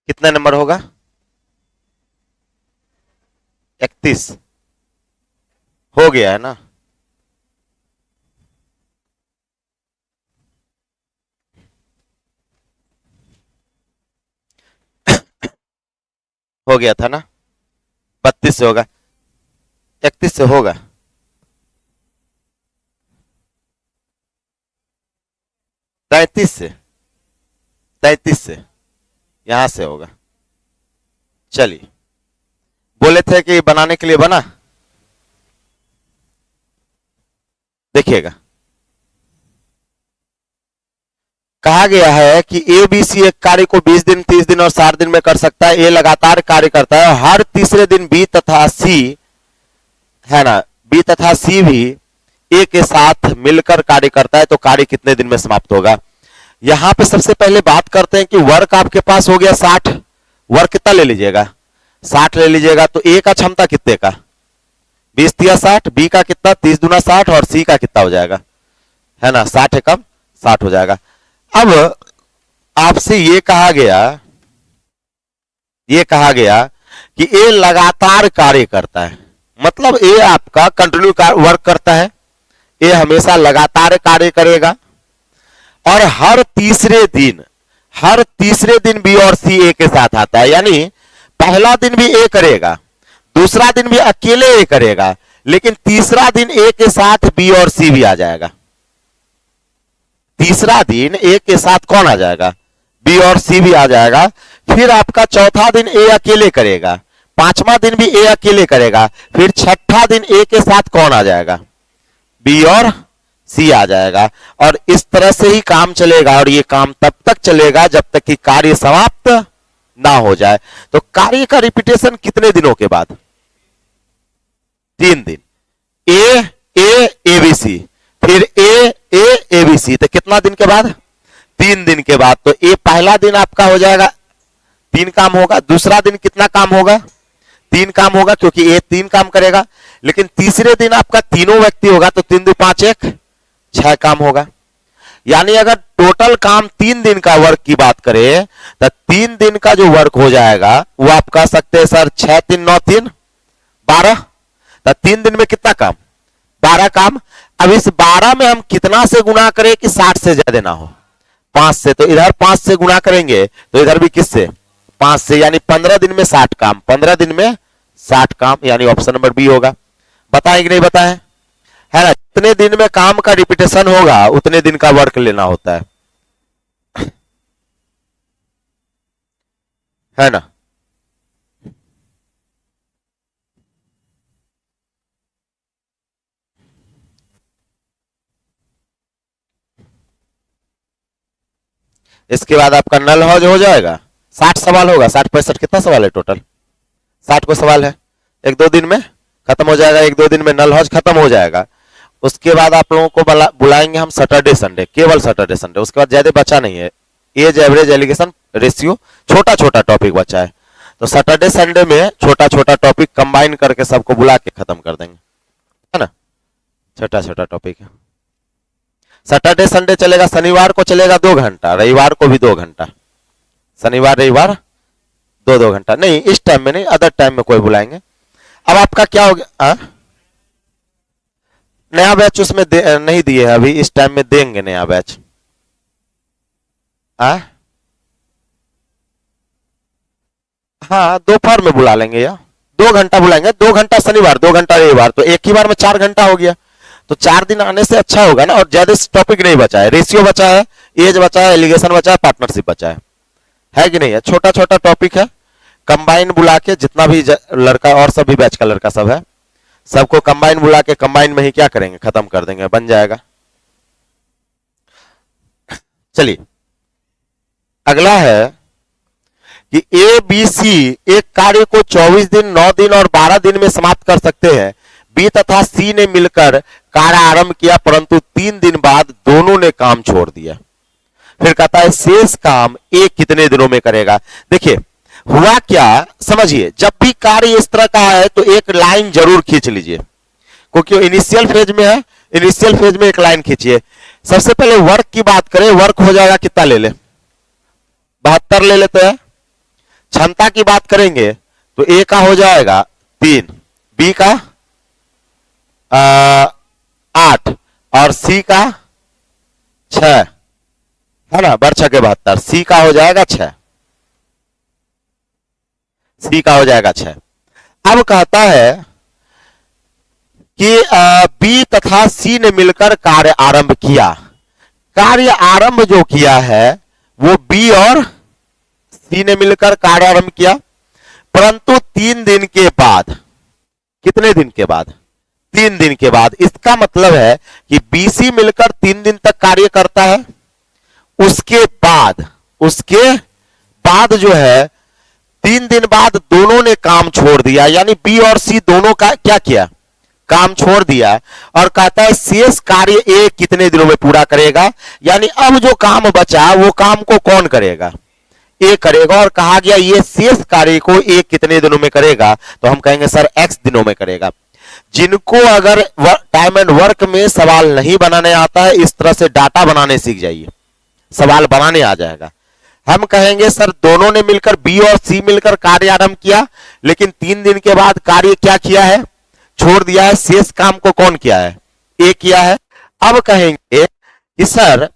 कितना नंबर होगा? 31 हो गया है ना? हो गया था ना? 32 से होगा, 31 से होगा, 33 से, 33 से यहां से होगा। चलिए, बोले थे कि बनाने के लिए बना, देखिएगा कहा गया है कि ए बी सी एक कार्य को 20 दिन, 30 दिन और 60 दिन में कर सकता है। ए लगातार कार्य करता है, हर तीसरे दिन बी तथा सी, है ना, बी तथा सी भी ए के साथ मिलकर कार्य करता है, तो कार्य कितने दिन में समाप्त होगा? यहां पे सबसे पहले बात करते हैं कि वर्क आपके पास हो गया 60, वर्क कितना ले लीजिएगा? 60 ले लीजिएगा। तो ए का क्षमता कितने का? 20 तिया 60, बी का कितना? 30 दूना 60, और सी का कितना हो जाएगा, है ना, 60 है कम 60 हो जाएगा। अब आपसे ये कहा गया कि ए लगातार कार्य करता है, मतलब ए आपका कंटिन्यू वर्क करता है, ए हमेशा लगातार कार्य करेगा, और हर तीसरे दिन बी और सी ए के साथ आता है। यानी पहला दिन भी ए करेगा, दूसरा दिन भी अकेले ए करेगा, लेकिन तीसरा दिन ए के साथ बी और सी भी आ जाएगा। तीसरा दिन ए के साथ कौन आ जाएगा? बी और सी भी आ जाएगा। फिर आपका चौथा दिन ए अकेले करेगा, पांचवा दिन भी ए अकेले करेगा, फिर छठा दिन ए के साथ कौन आ जाएगा? बी और सी आ जाएगा। और इस तरह से ही काम चलेगा, और ये काम तब तक चलेगा जब तक कि कार्य समाप्त ना हो जाए। तो कार्य का रिपीटेशन कितने दिनों के बाद? 3 दिन। ए बी सी, फिर ए बी सी, तो कितना दिन के बाद? 3 दिन के बाद। तो ए पहला दिन आपका हो जाएगा 3 काम होगा, दूसरा दिन कितना काम होगा? 3 काम होगा, क्योंकि ए 3 काम करेगा। लेकिन तीसरे दिन आपका तीनों व्यक्ति होगा, तो 3 2 5 1 6 काम होगा। यानी अगर टोटल काम 3 दिन का वर्क की बात करें, तो 3 दिन का जो वर्क हो जाएगा वो आप कह सकते हैं सर 6 3 9 3 12, तो 3 दिन में कितना काम? 12 काम। अब इस 12 में हम कितना से गुना करें कि 60 से ज्यादा ना हो? 5 से। तो इधर 5 से गुना करेंगे, तो इधर भी किससे? 5 से। यानी 15 दिन में 60 काम, 15 दिन में 60 काम, यानी ऑप्शन नंबर बी होगा। बताएं कि नहीं बताएं? है ना, जितने दिन में काम का रिपीटेशन होगा उतने दिन का वर्क लेना होता है ना। इसके बाद आपका नल हौज हो जाएगा। 60 सवाल होगा, 60 65 कितना सवाल है टोटल? 60 को सवाल है, 1 2 दिन में खत्म हो जाएगा, 1 2 दिन में नल हौज खत्म हो जाएगा। उसके बाद आप लोगों को बुलाएंगे हम सैटरडे संडे, केवल सैटरडे संडे। उसके बाद ज्यादा बचा नहीं है, एज एवरेज एलिगेशन रेशियो, छोटा छोटा टॉपिक बचा है। तो सैटरडे संडे में छोटा छोटा टॉपिक कंबाइन करके सबको बुला के खत्म कर देंगे, है ना, छोटा छोटा टॉपिक है। सैटरडे संडे चलेगा, शनिवार को चलेगा 2 घंटा, रविवार को भी 2 घंटा, शनिवार रविवार 2 घंटा। नहीं, इस टाइम में नहीं, अदर टाइम में कोई बुलाएंगे। अब आपका क्या हो गया? नया बैच उसमें नहीं दिए है अभी, इस टाइम में देंगे नया बैच। हाँ, दोपहर में बुला लेंगे, या 2 घंटा बुलाएंगे, 2 घंटा शनिवार 2 घंटा रविवार, तो एक ही बार में 4 घंटा हो गया। तो 4 दिन आने से अच्छा होगा ना। और ज्यादा टॉपिक नहीं बचा है, रेशियो बचा है, एज बचा है, एलिगेशन बचा है, पार्टनरशिप बचा है कि नहीं है? छोटा छोटा टॉपिक है, कंबाइन बुला के जितना भी लड़का और सब भी बैच का लड़का सब है, सबको कंबाइन बुला के कंबाइन में ही क्या करेंगे, खत्म कर देंगे, बन जाएगा। चलिए, अगला है कि ए बी सी एक कार्य को 24 दिन, 9 दिन और 12 दिन में समाप्त कर सकते हैं। बी तथा सी ने मिलकर कार्य आरंभ किया, परंतु 3 दिन बाद दोनों ने काम छोड़ दिया। फिर कहता है शेष काम ए कितने दिनों में करेगा? देखिए हुआ क्या, समझिए, जब भी कार्य इस तरह का है तो एक लाइन जरूर खींच लीजिए, क्योंकि इनिशियल फेज में है, इनिशियल फेज में एक लाइन खींचिए। सबसे पहले वर्क की बात करें, वर्क हो जाएगा कितना ले ले? 72 ले लेते हैं। क्षमता की बात करेंगे तो ए का हो जाएगा 3, बी का 8 और सी का 6, है ना, बर 6 के 72, सी का हो जाएगा 6, सी का हो जाएगा 6। अब कहता है कि बी तथा सी ने मिलकर कार्य आरंभ किया। कार्य आरंभ जो किया है वो बी और सी ने मिलकर कार्य आरंभ किया, परंतु 3 दिन के बाद, कितने दिन के बाद? 3 दिन के बाद। इसका मतलब है कि बीसी मिलकर 3 दिन तक कार्य करता है, उसके बाद जो है 3 दिन बाद दोनों ने काम छोड़ दिया, यानी बी और सी दोनों का क्या किया, काम छोड़ दिया, और कहता है शेष कार्य ए कितने दिनों में पूरा करेगा, यानी अब जो काम बचा वो काम को कौन करेगा, ए करेगा। और कहा गया ये शेष कार्य को ए कितने दिनों में करेगा, तो हम कहेंगे सर एक्स दिनों में करेगा। जिनको अगर टाइम एंड वर्क में सवाल नहीं बनाने आता है, इस तरह से डाटा बनाने सीख जाइए, सवाल बनाने आ जाएगा। हम कहेंगे सर दोनों ने मिलकर, बी और सी मिलकर कार्य आरंभ किया, लेकिन 3 दिन के बाद कार्य क्या किया है, छोड़ दिया है, शेष काम को कौन किया है, ए किया है। अब कहेंगे कि सर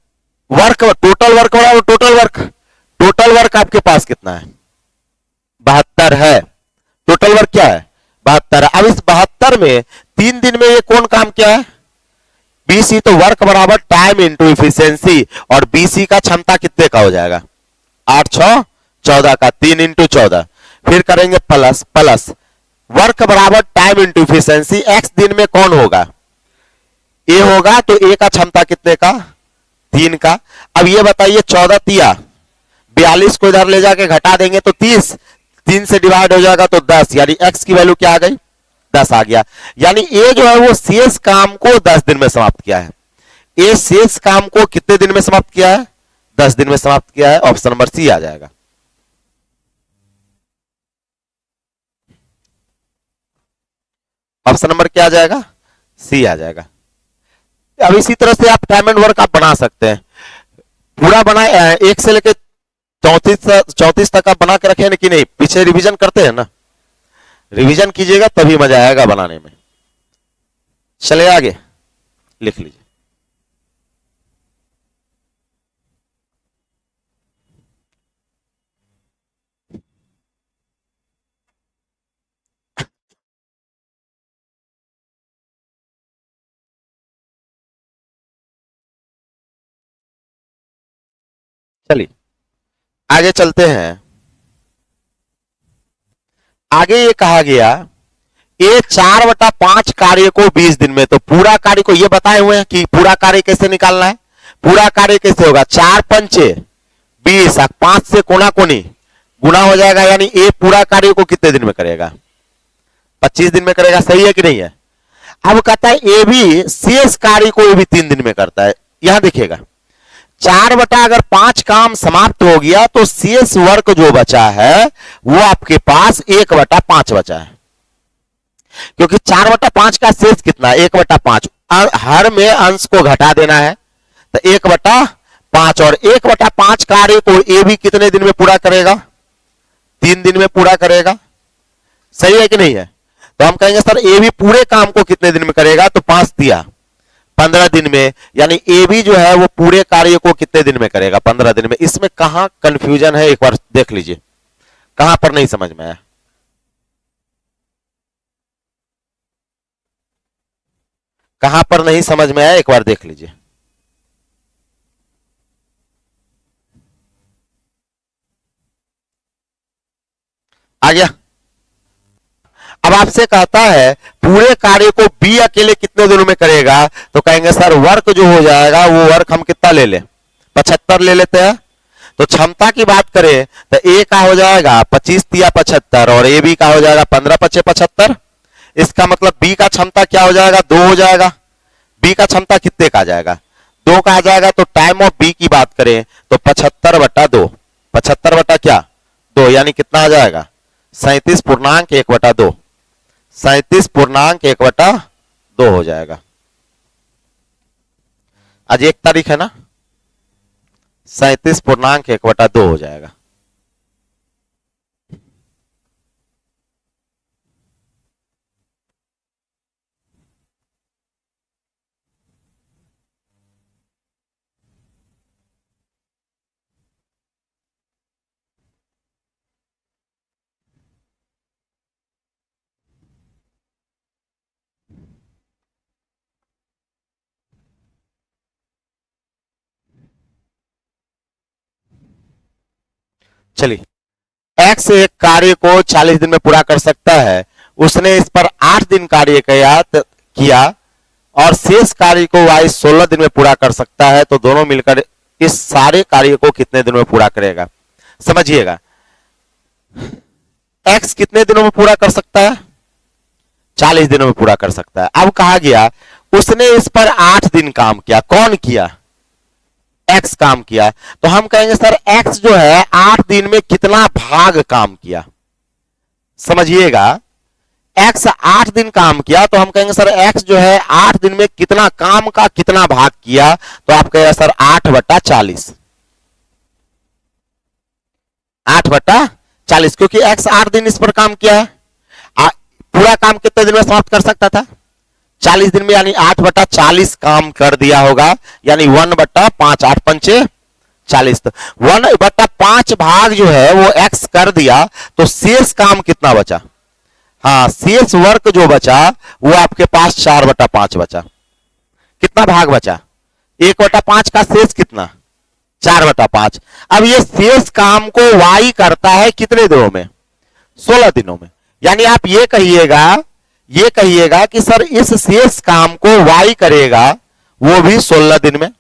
वर्क, टोटल वर्क बराबर टोटल वर्क, टोटल वर्क आपके पास कितना है, 72 है, टोटल वर्क क्या है 72 है। अब इस 72 में 3 दिन में ये कौन काम किया है, बीसी, तो वर्क बराबर टाइम इंटू इफिशियंसी, और बीसी का क्षमता कितने का हो जाएगा, 8 6 14 का, 3 इंटू 14, फिर करेंगे प्लस वर्क बराबर टाइम इंटू इफिशियंसी, एक्स दिन में कौन होगा, ए होगा, तो ए का क्षमता कितने का, 3 का। अब ये बताइए 14 तिया 42 को इधर ले जाके घटा देंगे तो 30, 3 से डिवाइड हो जाएगा तो 10, यानी एक्स की वैल्यू क्या आ गई, 10 आ गया। यानी ए जो है वो शेष काम को 10 दिन में समाप्त किया है, ए शेष काम को कितने दिन में समाप्त किया है, 10 दिन में समाप्त किया है। ऑप्शन नंबर सी आ जाएगा। ऑप्शन नंबर क्या आ जाएगा, सी आ जाएगा। अब इसी तरह से आप टाइम एंड वर्क आप बना सकते हैं, पूरा बना 1 से लेकर 34 तक आप बना के रखे हैं कि नहीं, पीछे रिवीजन करते हैं ना, रिवीजन कीजिएगा तभी मजा आएगा बनाने में। चले आगे लिख लीजिए। चलिए आगे चलते हैं। आगे ये कहा गया ये 4/5 कार्य को 20 दिन में, तो पूरा कार्य को ये बताए हुए हैं कि पूरा कार्य कैसे निकालना है। पूरा कार्य कैसे होगा, 4 पंचे 20, 5 से कोना कोनी गुना हो जाएगा, यानी ए पूरा कार्य को कितने दिन में करेगा, 25 दिन में करेगा। सही है कि नहीं है। अब कहता है ए भी शेष कार्य को ये भी 3 दिन में करता है। यहां देखिएगा 4/5 काम समाप्त हो गया तो शेष वर्क जो बचा है वो आपके पास 1/5 बचा है, क्योंकि 4/5 का शेष कितना, 1/5, हर में अंश को घटा देना है तो 1/5, और 1/5 कार्य को ए भी कितने दिन में पूरा करेगा, 3 दिन में पूरा करेगा। सही है कि नहीं है। तो हम कहेंगे सर ए भी पूरे काम को कितने दिन में करेगा, तो 5 दिया 15 दिन में, यानी ए भी जो है वो पूरे कार्य को कितने दिन में करेगा, 15 दिन में। इसमें कहां कंफ्यूजन है एक बार देख लीजिए, कहां पर नहीं समझ में आया। कहां पर नहीं समझ में आया एक बार देख लीजिए। आ गया। अब आपसे कहता है पूरे कार्य को बी अकेले कितने दिनों में करेगा, तो कहेंगे सर वर्क जो हो जाएगा वो वर्क हम कितना ले ले, 75 ले लेते हैं। तो क्षमता की बात करें तो ए का हो जाएगा 25 या 75, और ए बी का हो जाएगा 15 × 5 = 75। इसका मतलब बी का क्षमता क्या हो जाएगा, 2 हो जाएगा। बी का क्षमता कितने का आ जाएगा, 2 का आ जाएगा। तो टाइम ऑफ बी की बात करें तो 75/2, 75 क्या 2, यानी कितना आ जाएगा 37.1/2, 37.1/2 हो जाएगा। आज 1 तारीख है ना, 37.1/2 हो जाएगा। चलिए, एक्स एक कार्य को 40 दिन में पूरा कर सकता है, उसने इस पर 8 दिन कार्य किया और शेष कार्य को वाई 16 दिन में पूरा कर सकता है, तो दोनों मिलकर इस सारे कार्य को कितने दिनों में पूरा करेगा? समझिएगा, एक्स कितने दिनों में पूरा कर सकता है? 40 दिनों में पूरा कर सकता है। अब कहा गया उसने इस पर 8 दिन काम किया। कौन किया? एक्स काम किया। तो हम कहेंगे सर एक्स जो है 8 दिन में कितना भाग काम किया? समझिएगा, एक्स 8 दिन काम किया, तो हम कहेंगे सर एक्स जो है 8 दिन में कितना काम का कितना भाग किया? तो आप कहेंगे सर 8/40। 8/40, क्योंकि एक्स 8 दिन इस पर काम किया है। पूरा काम कितने दिन में समाप्त कर सकता था? 40 दिन में, यानी 8/40 काम कर दिया होगा, यानी 1/5, 8×5 = 40। तो 1/5 भाग जो है वो एक्स कर दिया, तो शेष काम कितना बचा? हाँ, शेष वर्क जो बचा वो आपके पास 4/5 बचा। कितना भाग बचा? 1/5 का शेष कितना? 4/5। अब ये शेष काम को वाई करता है कितने दिनों में? 16 दिनों में। यानी आप ये कहिएगा कि सर इस शेष काम को वाई करेगा वो भी 16 दिन में।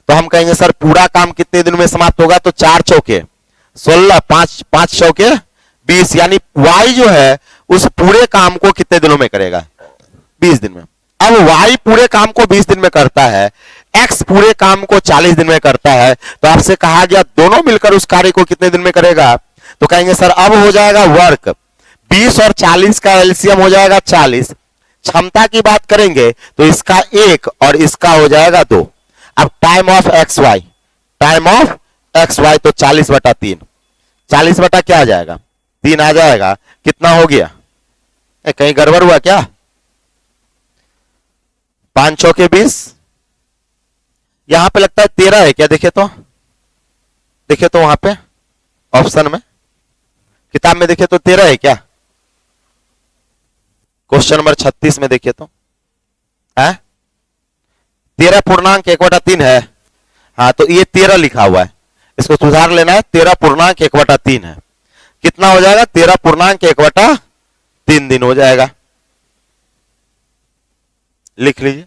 तो हम कहेंगे सर पूरा काम कितने दिन में समाप्त होगा? तो 4 चौके 16, 5 चौके 20, यानी वाई जो है उस पूरे काम को कितने दिनों में करेगा? 20 दिन में। अब वाई पूरे काम को 20 दिन में करता है, एक्स पूरे काम को 40 दिन में करता है, तो आपसे कहा गया दोनों मिलकर उस कार्य को कितने दिन में करेगा? तो कहेंगे सर अब हो जाएगा वर्क 20 और 40 का एलसीएम हो जाएगा 40। क्षमता की बात करेंगे तो इसका 1 और इसका हो जाएगा 2। अब टाइम ऑफ एक्स वाई, तो 40/3, 40 बटा क्या आ जाएगा? 3 आ जाएगा। कितना हो गया? कहीं गड़बड़ हुआ क्या? 5 चौके 20, यहां पे लगता है 13 है क्या? देखे तो वहां पे ऑप्शन में, किताब में देखे तो 13 है क्या? क्वेश्चन नंबर 36 में देखिए तो है 13.1/3 है। हाँ, तो ये 13 लिखा हुआ है, इसको सुधार लेना है। 13.1/3 है। कितना हो जाएगा? 13.1/3 दिन हो जाएगा। लिख लीजिए।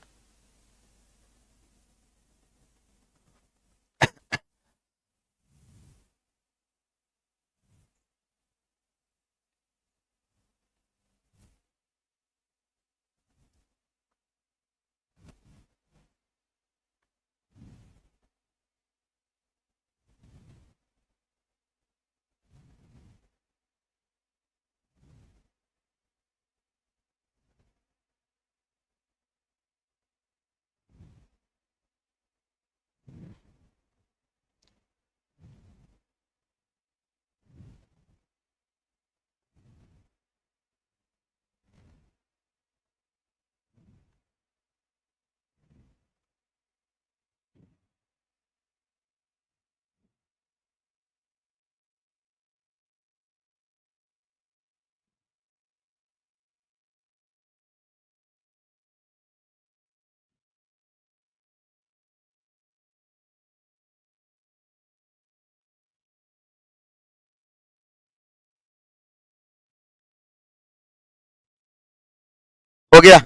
हो गया।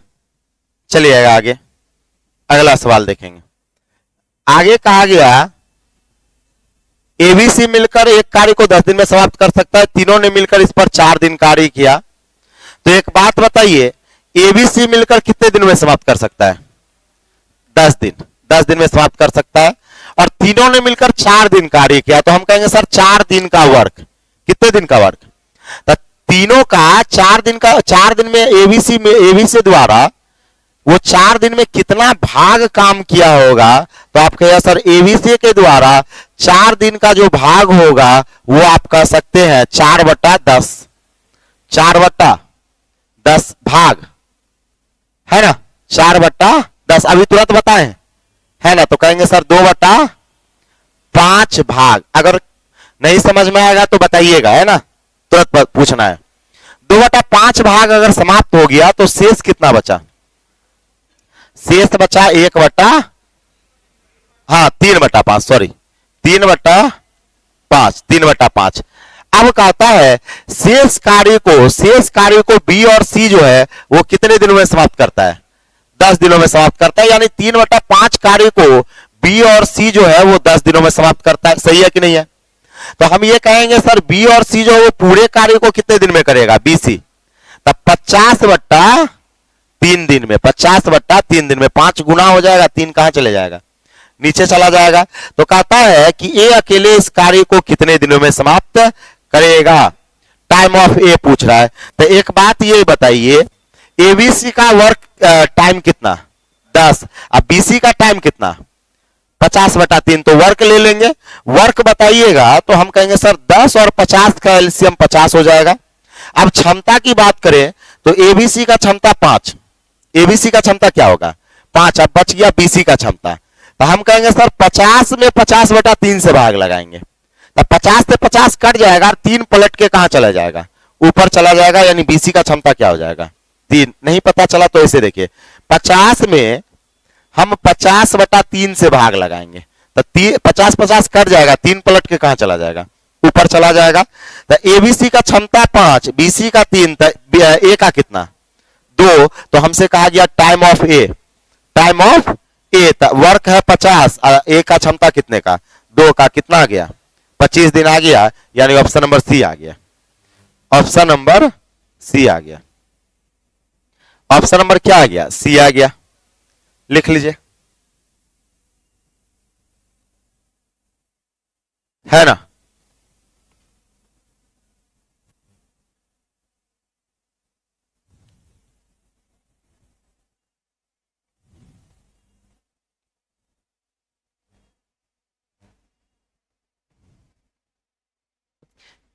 चलिए आगे अगला सवाल देखेंगे। आगे कहा गया एबीसी मिलकर एक कार्य को 10 दिन में समाप्त कर सकता है, तीनों ने मिलकर इस पर 4 दिन कार्य किया। तो एक बात बताइए, एबीसी मिलकर कितने दिन में समाप्त कर सकता है? 10 दिन। 10 दिन में समाप्त कर सकता है, और तीनों ने मिलकर 4 दिन कार्य किया। तो हम कहेंगे सर 4 दिन का वर्क। कितने दिन का वर्क? तो तीनों का 4 दिन में एबीसी द्वारा वो 4 दिन में कितना भाग काम किया होगा? तो आप कहें सर एबीसी के द्वारा 4 दिन का जो भाग होगा वो आप कह सकते हैं 4/10। 4/10 भाग है ना, 4/10। अभी तुरंत बताएं, है ना? तो कहेंगे सर 2/5 भाग। अगर नहीं समझ में आएगा तो बताइएगा, है ना, तुरंत पूछना है। 2/5 भाग अगर समाप्त हो गया तो शेष कितना बचा? शेष बचा 3/5, सॉरी 3/5। अब कहता है शेष कार्य को बी और सी जो है वो कितने दिनों में समाप्त करता है? 10 दिनों में समाप्त करता है, यानी 3/5 कार्य को बी और सी जो है वो 10 दिनों में समाप्त करता है। सही है कि नहीं है? तो हम ये कहेंगे सर बी और सी जो है वो पूरे कार्य को कितने दिन में करेगा? बी सी, तब 50/3 दिन में, 50/3 दिन में 5 गुना हो जाएगा, 3 कहां चले जाएगा? नीचे चला जाएगा। तो कहता है कि ए अकेले इस कार्य को कितने दिनों में समाप्त करेगा? टाइम ऑफ ए पूछ रहा है। तो एक बात ये बताइए, एबीसी का वर्क टाइम कितना? 10। अब बीसी का टाइम कितना? 50/3। तो वर्क ले लेंगे, वर्क बताइएगा तो हम कहेंगे सर 10 और 50 का एलसीएम 50 हो जाएगा। अब क्षमता की बात करें तो एबीसी का क्षमता 5, एबीसी का क्षमता क्या होगा? 5। अब बच गया बीसी का क्षमता, तो हम कहेंगे सर 50 में 50/3 से भाग लगाएंगे, तब 50 से 50 कट जाएगा, 3 पलट के कहां चला जाएगा? ऊपर चला जाएगा, यानी बीसी का क्षमता क्या हो जाएगा? 3। नहीं पता चला तो ऐसे देखिए, 50 में हम 50/3 से भाग लगाएंगे, तो 50-50 कट जाएगा, 3 पलट के कहां चला जाएगा? ऊपर चला जाएगा। तो एबीसी का क्षमता 5, बीसी का 3, तो ए का कितना? 2। तो हमसे कहा गया time of A, time of A work है 50, ए का क्षमता कितने का? 2 का, कितना आ गया? 25 दिन आ गया, यानी ऑप्शन नंबर सी आ गया। ऑप्शन नंबर सी आ गया। ऑप्शन नंबर क्या आ गया? सी आ गया। लिख लीजिए, है ना?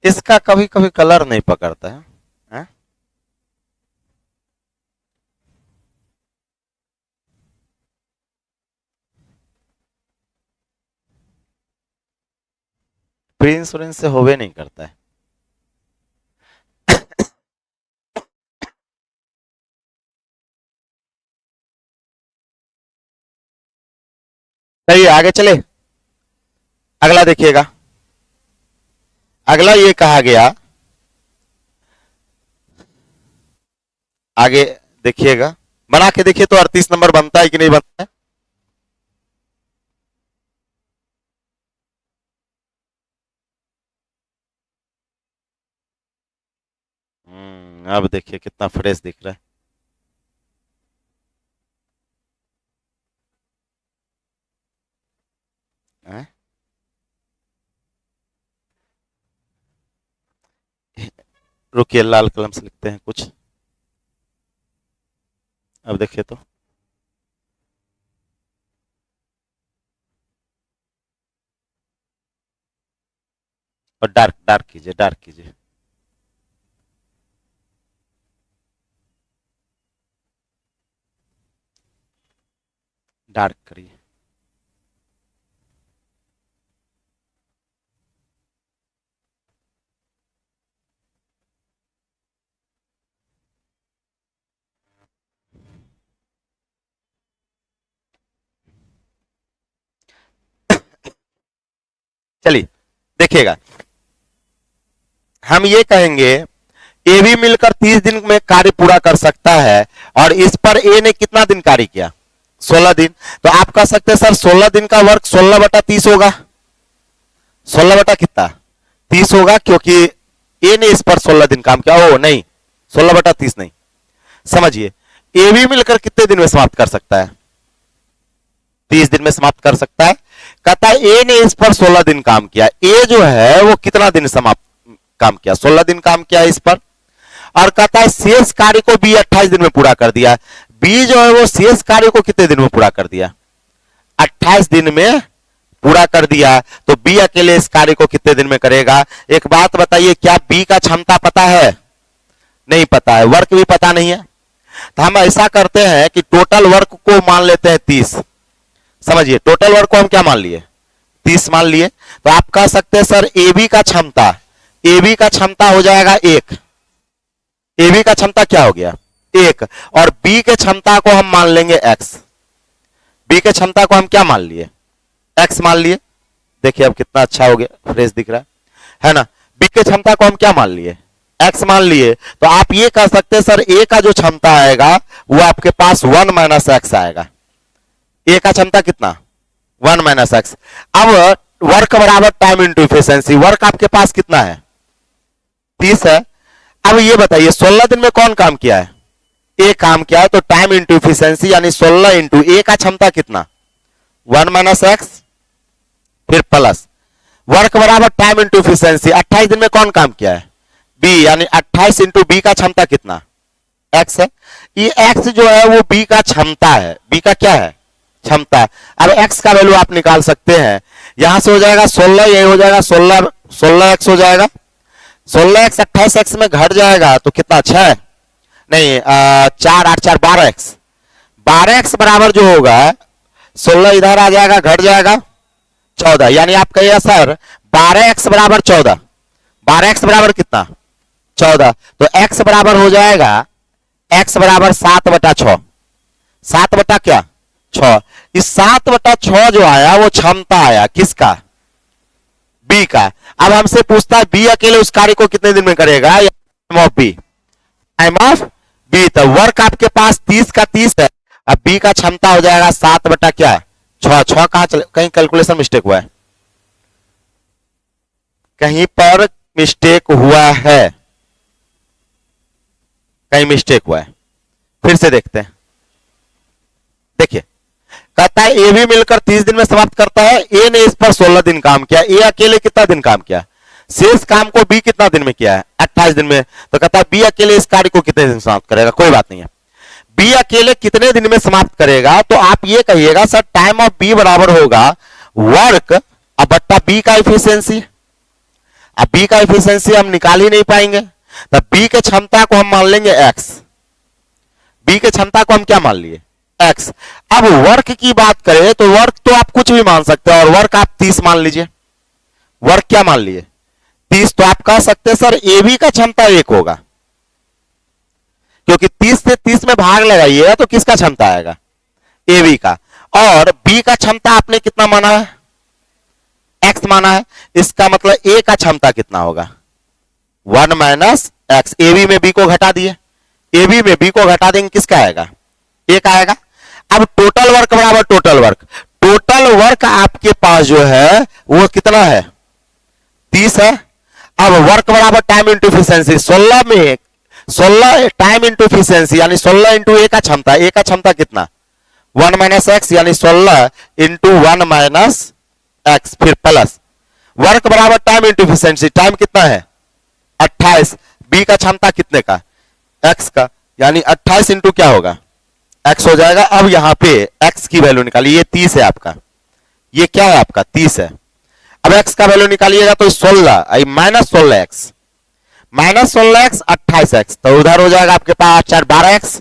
इसका कभी कभी कलर नहीं पकड़ता है, हैं? प्री इंश्योरेंस से होवे नहीं करता है। चलिए आगे चले, अगला देखिएगा। अगला ये कहा गया, आगे देखिएगा, बना के देखिए तो 38 नंबर बनता है कि नहीं बनता है? अब देखिए कितना फ्रेश दिख रहा है। हैं? रुकिए, लाल कलम से लिखते हैं कुछ। अब देखिए तो और डार्क डार्क कीजिए, डार्क कीजिए। डार्क करिए। चलिए देखिएगा, हम ये कहेंगे ए भी मिलकर 30 दिन में कार्य पूरा कर सकता है, और इस पर ए ने कितना दिन कार्य किया? 16 दिन। तो आप कह सकते हैं सर 16 दिन का वर्क 16/30 होगा। 16 बटा कितना? 30 होगा, क्योंकि ए ने इस पर 16 दिन काम किया। ओ नहीं, 16/30 नहीं, समझिए ए भी मिलकर कितने दिन में समाप्त कर सकता है? 30 दिन में समाप्त कर सकता है। कहता है ए ने इस पर 16 दिन काम किया, ए जो है वो कितना दिन समाप्त काम किया? 16 दिन काम किया इस पर। और कहता है शेष कार्य को बी 28 दिन में पूरा कर दिया। बी जो है वो शेष कार्य को कितने दिन में पूरा कर दिया? 28 दिन में पूरा कर दिया। तो बी अकेले इस कार्य को कितने दिन में करेगा? एक बात बताइए, क्या बी का क्षमता पता है? नहीं पता है, वर्क भी पता नहीं है। तो हम ऐसा करते हैं कि टोटल वर्क को मान लेते हैं 30। समझिए, टोटल वर्क को हम क्या मान लिए? 30 मान लिए। तो आप कह सकते हैं सर एबी का क्षमता, एबी का क्षमता हो जाएगा 1। एबी का क्षमता क्या हो गया? 1। और बी के क्षमता को हम मान लेंगे x। बी के क्षमता को हम क्या मान लिए? x मान लिए। देखिए अब कितना अच्छा हो गया, फ्रेश दिख रहा है ना? बी के क्षमता को हम क्या मान लिए, एक्स मान लिए। तो आप ये कह सकते हैं सर ए का जो क्षमता आएगा वो आपके पास 1 माइनस एक्स आएगा। ए का क्षमता कितना, 1 माइनस एक्स। अब वर्क बराबर टाइम इंटू इफिशियंसी, वर्क आपके पास कितना है, 30 है। अब ये बताइए 16 दिन में कौन काम किया है, ए काम किया है। तो टाइम इंटू इफिशियंसी यानी 16 इंटू ए का क्षमता कितना, 1 माइनस एक्स, फिर प्लस वर्क बराबर टाइम इंटू इफिशियंसी। 28 दिन में कौन काम किया है, बी, यानी 28 इंटू बी का क्षमता कितना, एक्स है। ये एक्स जो है वो बी का क्षमता है, बी का क्या है, क्षमता। अब एक्स का वैल्यू आप निकाल सकते हैं, यहां से हो जाएगा 16, ये हो जाएगा 16 एक्स हो जाएगा। 16 एक्स 28 एक्स में घट जाएगा तो कितना, 6 नहीं 4 8 4 12 एक्स। 12 एक्स बराबर जो होगा 16 इधर आ जाएगा, घट जाएगा 14, यानी आप कहिए सर 12 एक्स बराबर 14। 12 एक्स बराबर कितना, 14। तो एक्स बराबर हो जाएगा, एक्स बराबर 7/6, 7 क्या 6। इस 7/6 जो आया वो क्षमता आया किसका, बी का। अब हमसे पूछता है बी अकेले उस कार्य को कितने दिन में करेगा, time of B, time of B. तो वर्क आपके पास 30 का 30 है। अब बी का क्षमता हो जाएगा 7/6, 6 कहां चले, कहीं कैलकुलेशन मिस्टेक हुआ है, कहीं पर मिस्टेक हुआ है, कहीं मिस्टेक हुआ है, फिर से देखते हैं। देखिए कहता है ए भी मिलकर 30 दिन में समाप्त करता है। ए ने इस पर 16 दिन काम किया, ए अकेले कितना दिन काम किया, शेष काम को बी कितना दिन में किया है, 28 दिन में। तो कहता है बी अकेले इस कार्य को कितने दिन में समाप्त करेगा, कोई बात नहीं है, बी अकेले कितने दिन में समाप्त करेगा। तो आप ये कहिएगा सर टाइम ऑफ बी बराबर होगा वर्क अब बट्टा बी का इफिशियंसी। अब बी का इफिशियंसी हम निकाल ही नहीं पाएंगे, तो बी के क्षमता को हम मान लेंगे एक्स, बी के क्षमता को हम क्या मान लिए, एक्स। अब वर्क की बात करें तो वर्क तो आप कुछ भी मान सकते हैं, और वर्क आप 30 मान लीजिए, वर्क क्या मान लिए 30। तो आप कह सकते हैं सर ए बी का क्षमता 1 होगा, क्योंकि 30 से 30 में भाग लगाइएगा तो किसका क्षमता आएगा, ए बी का। और बी का क्षमता आपने कितना माना है, एक्स माना है। इसका मतलब ए का क्षमता कितना होगा, 1 माइनस एक्स। ए बी में बी को घटा दिए, ए बी में बी को घटा देंगे, किसका आएगा, एक आएगा। अब टोटल वर्क बराबर टोटल वर्क, टोटल वर्क आपके पास जो है वो कितना है, 30 है। अब वर्क बराबर टाइम इंटू इफिशियंसी, 16 में 16 टाइम इंटू इफिशियंसी यानी 16 इंटू ए का क्षमता, ए का क्षमता कितना 1 माइनस एक्स, यानी 16 इंटू 1 माइनस एक्स, फिर प्लस वर्क बराबर टाइम इंटू इफिशियंसी, टाइम कितना है 28, बी का क्षमता कितने का, एक्स का, यानी 28 इंटू क्या होगा एक्स हो जाएगा। अब यहां पे एक्स की वैल्यू निकालिए, ये 30 है आपका, ये क्या है आपका 30 है। अब एक्स का वैल्यू निकालिएगा तो 16 minus 16 x, minus 16 x 28 x, तो उधर हो जाएगा आपके पास 4 12 एक्स,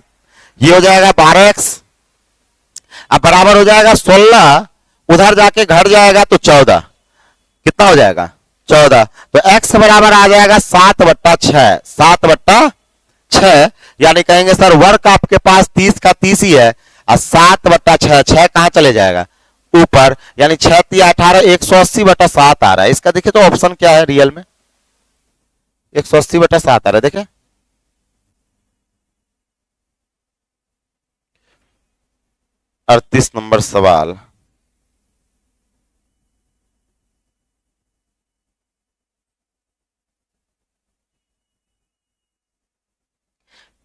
ये हो जाएगा 12 एक्स। अब बराबर हो जाएगा 16, उधर जाके घट जाएगा तो 14, कितना हो जाएगा 14। तो x बराबर आ जाएगा 7/6, 7/6, यानी कहेंगे सर वर्क आपके पास 30 का 30 ही है, और 7/6, 6 कहां चले जाएगा ऊपर, यानी 6 3 18, 180/7 आ रहा है। इसका देखिए तो ऑप्शन क्या है रियल में, 180/7 आ रहा है। देखें 38 नंबर सवाल,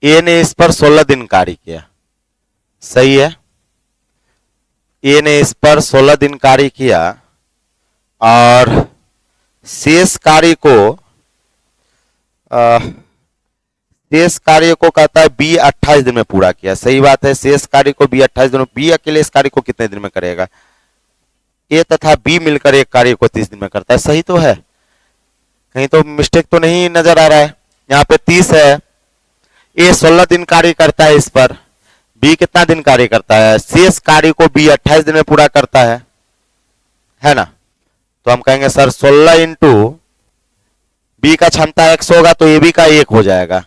ए ने इस पर 16 दिन कार्य किया, सही है। ए ने इस पर 16 दिन कार्य किया और शेष कार्य को कहता है बी 28 दिन में पूरा किया, सही बात है। शेष कार्य को बी 28 दिन में, बी अकेले इस कार्य को कितने दिन में करेगा, ए तथा बी मिलकर एक कार्य को 30 दिन में करता है, सही तो है, कहीं तो मिस्टेक तो नहीं नजर आ रहा है। यहाँ पे 30 है, ए 16 दिन कार्य करता है इस पर, बी कितना दिन कार्य करता है, शेष कार्य को बी 28 दिन में पूरा करता है ना। तो हम कहेंगे सर 16 इंटू बी का क्षमता एक्स होगा तो ए बी का 1 हो जाएगा,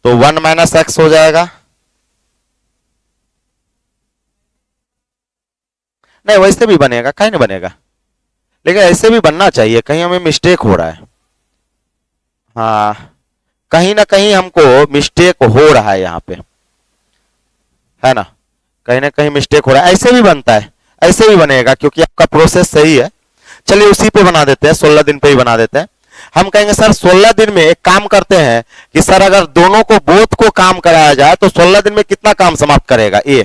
तो 1 माइनस एक्स हो जाएगा। नहीं वैसे भी बनेगा, कहीं नहीं बनेगा, लेकिन ऐसे भी बनना चाहिए, कहीं हमें मिस्टेक हो रहा है, हाँ, कहीं ना कहीं हमको मिस्टेक हो रहा है यहाँ पे, है ना, कहीं ना कहीं मिस्टेक हो रहा है। ऐसे भी बनता है, ऐसे भी बनेगा क्योंकि आपका प्रोसेस सही है। चलिए उसी पे बना देते हैं, 16 दिन पे ही बना देते हैं। हम कहेंगे सर 16 दिन में एक काम करते हैं कि सर अगर दोनों को बोथ को काम कराया जाए तो 16 दिन में कितना काम समाप्त करेगा ए,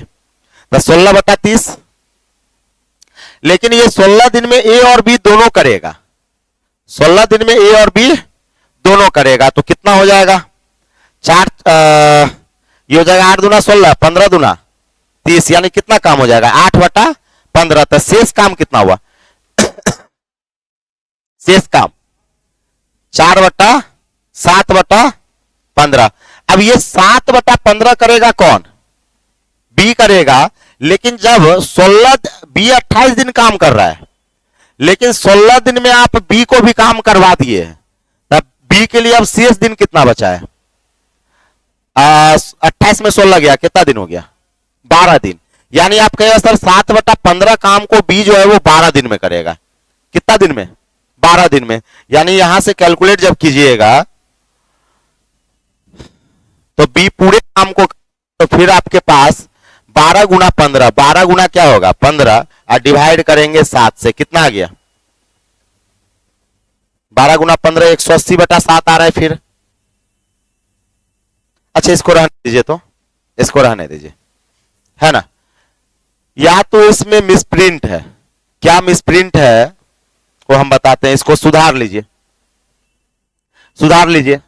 तो 16/30। लेकिन ये 16 दिन में ए और बी दोनों करेगा, 16 दिन में ए और बी दोनों करेगा, तो कितना हो जाएगा, ये हो जाएगा 8 दूना 16, 15 दूना 30, यानी कितना काम हो जाएगा 8/15। तो शेष काम कितना हुआ शेष काम 4/7/15। अब ये 7/15 करेगा कौन, बी करेगा। लेकिन जब 16 बी 28 दिन काम कर रहा है, लेकिन 16 दिन में आप बी को भी काम करवा दिए, तब बी के लिए अब शेष दिन कितना बचा है, 28 में 16 गया, कितना दिन हो गया 12 दिन। यानी आप कहेगा सर 7/15 काम को बी जो है वो 12 दिन में करेगा, कितना दिन में 12 दिन में। यानी यहां से कैलकुलेट जब कीजिएगा तो बी पूरे काम को, तो फिर आपके पास 12 गुना 15, 12 गुना क्या होगा 15, और डिवाइड करेंगे 7 से, कितना आ गया 12 गुना 15 180/7 आ रहा है फिर। अच्छा इसको रहने दीजिए, तो इसको रहने दीजिए, है ना। या तो इसमें मिसप्रिंट है, क्या मिसप्रिंट है वो हम बताते हैं, इसको सुधार लीजिए, सुधार लीजिए।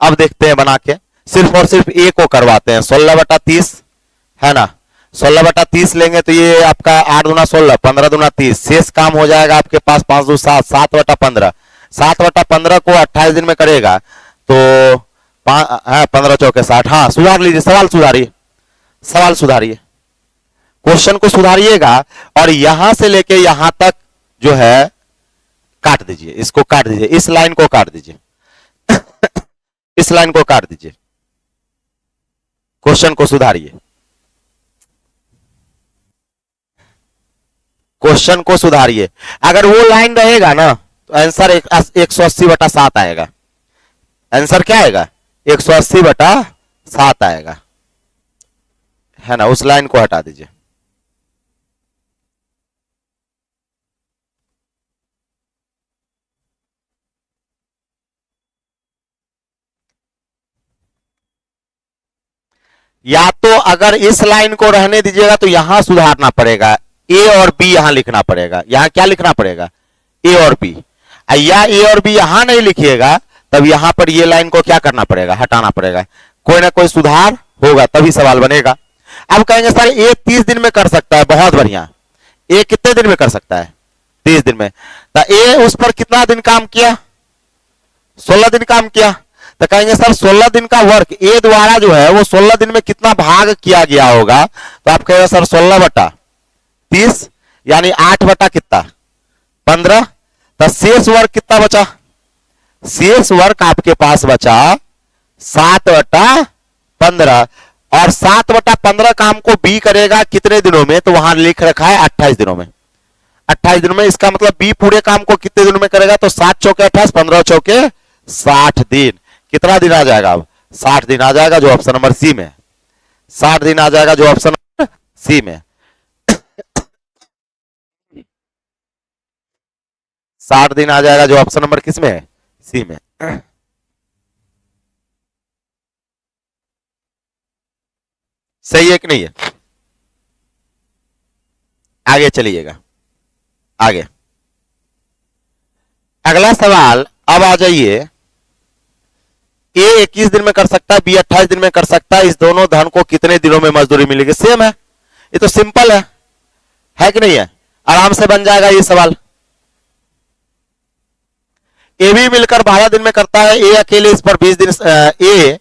अब देखते हैं बना के, सिर्फ और सिर्फ ए को करवाते हैं, 16/30 है ना, 16/30 लेंगे तो ये आपका 8 दूना 16, 15 दूना 30, शेष काम हो जाएगा आपके पास 5 दूना 7, 7/15। 7/15 को 28 दिन में करेगा तो 15 चौके 60। हाँ सुधार लीजिए, सवाल सुधारिए, सवाल सुधारिए, क्वेश्चन को सुधारिएगा, और यहां से लेके यहां तक जो है काट दीजिए, इसको काट दीजिए, इस लाइन को काट दीजिए इस लाइन को काट दीजिए, क्वेश्चन को सुधारिए, क्वेश्चन को सुधारिए। अगर वो लाइन रहेगा ना तो आंसर 180/7 आएगा, आंसर क्या आएगा 180/7 आएगा, है ना। उस लाइन को हटा दीजिए। या तो अगर इस लाइन को रहने दीजिएगा तो यहां सुधारना पड़ेगा, ए और बी यहां लिखना पड़ेगा, यहां क्या लिखना पड़ेगा ए और बी, या ए और बी यहां नहीं लिखिएगा तब यहां पर ये लाइन को क्या करना पड़ेगा, हटाना पड़ेगा। कोई ना कोई सुधार होगा तभी सवाल बनेगा। अब कहेंगे सर ए 30 दिन में कर सकता है, बहुत बढ़िया। ए कितने दिन में कर सकता है 30 दिन में, तो ए उस पर कितना दिन काम किया 16 दिन काम किया, तो कहेंगे सर 16 दिन का वर्क ए द्वारा जो है वो 16 दिन में कितना भाग किया गया होगा, तो आप कहेंगे सर 16/30 यानी 8 कितना 15। तो शेष वर्क कितना बचा, शेष वर्क आपके पास बचा 7/15, और 7/15 काम को बी करेगा कितने दिनों में, तो वहां लिख रखा है 28 दिनों में, 28 दिनों में। इसका मतलब बी पूरे काम को कितने दिनों में करेगा, तो 7 चौके 28, 15 चौके 60 दिन। कितना दिन आ जाएगा अब 60 दिन आ जाएगा जो ऑप्शन नंबर सी में, 60 दिन आ जाएगा जो ऑप्शन नंबर सी में, 60 दिन आ जाएगा जो ऑप्शन नंबर किस में है सी में। सही है कि नहीं है। आगे चलिएगा, आगे अगला सवाल। अब आ जाइए, ए 21 दिन में कर सकता है, बी 28 दिन में कर सकता है, इस दोनों धन को कितने दिनों में मजदूरी मिलेगी। सेम है, ये तो सिंपल है कि नहीं है, आराम से बन जाएगा ये सवाल। ए भी मिलकर 12 दिन में करता है, ए अकेले इस पर 20 दिन, ए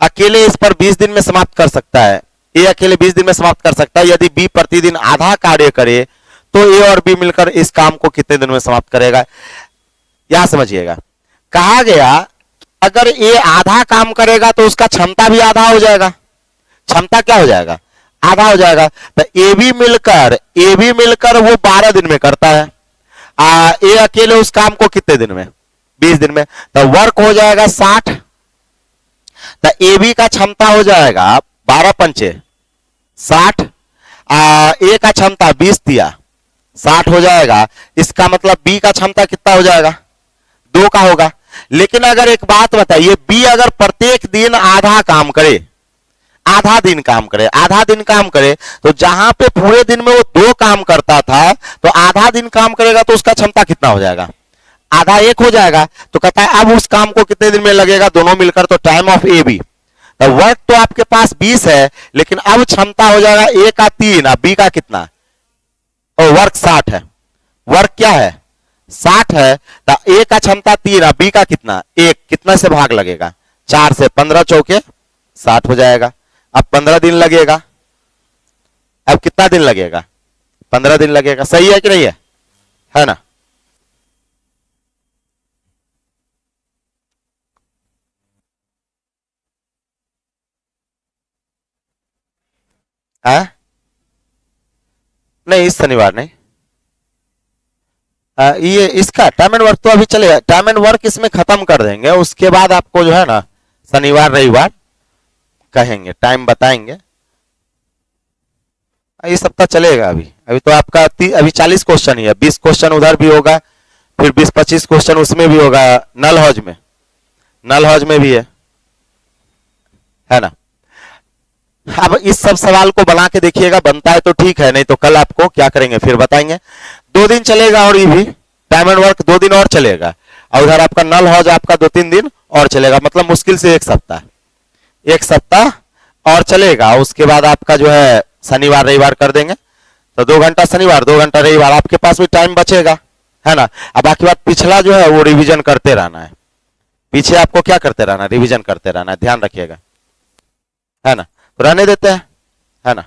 अकेले इस पर 20 दिन में समाप्त कर सकता है, ए अकेले 20 दिन में समाप्त कर सकता है। यदि बी प्रतिदिन आधा कार्य करे तो ए और बी मिलकर इस काम को कितने दिन में समाप्त करेगा। यहां समझिएगा, कहा गया अगर ए आधा काम करेगा तो उसका क्षमता भी आधा हो जाएगा। क्षमता क्या हो जाएगा आधा हो जाएगा। तो ए बी मिलकर वो 12 दिन में करता है, ए अकेले उस काम को कितने दिन में, 20 दिन में। तो वर्क हो जाएगा 60। तो ए बी का क्षमता हो जाएगा 12 पंचे 60, ए का क्षमता 20 दिया 60 हो जाएगा। इसका मतलब बी का क्षमता कितना हो जाएगा, 2 का होगा। लेकिन अगर एक बात बताइए, बी अगर प्रत्येक दिन आधा काम करे, आधा दिन काम करे, तो जहां पे पूरे दिन में वो 2 काम करता था, तो आधा दिन काम करेगा तो उसका क्षमता कितना हो जाएगा, आधा 1 हो जाएगा। तो कहता है अब उस काम को कितने दिन में लगेगा, दोनों मिलकर, तो टाइम ऑफ ए बी। तो वर्क तो आपके पास 20 है, लेकिन अब क्षमता हो जाएगा ए का 3 और बी का कितना, और वर्क 60 है, वर्क क्या है 60 है। तो ए का क्षमता 3 और बी का कितना 1, कितना से भाग लगेगा 4 से, 15 चौके 60 हो जाएगा। अब 15 दिन लगेगा, अब कितना दिन लगेगा, 15 दिन लगेगा। सही है कि नहीं है ना। नहीं इस शनिवार नहीं, ये इसका टाइम एंड वर्क तो अभी चलेगा, टाइम एंड वर्क इसमें खत्म कर देंगे, उसके बाद आपको जो है ना शनिवार रविवार कहेंगे, टाइम बताएंगे। ये सप्ताह चलेगा। अभी तो आपका अभी 40 क्वेश्चन ही है, 20 क्वेश्चन उधर भी होगा, फिर 20-25 क्वेश्चन उसमें भी होगा, नल हौज में भी है ना। अब इस सब सवाल को बना के देखिएगा, बनता है तो ठीक है, नहीं तो कल आपको क्या करेंगे फिर बताएंगे। 2 दिन चलेगा और ये भी टाइम एंड वर्क 2 दिन और चलेगा, और उधर आपका नल हौज आपका 2-3 दिन और चलेगा, मतलब मुश्किल से 1 सप्ताह और चलेगा। उसके बाद आपका जो है शनिवार रविवार कर देंगे, तो 2 घंटा शनिवार 2 घंटा रविवार, आपके पास भी टाइम बचेगा, है ना। अब बाकी बात पिछला जो है वो रिवीजन करते रहना है, पीछे आपको क्या करते रहना, रिवीजन करते रहना है, ध्यान रखिएगा, है ना। तो रहने देते हैं, है ना।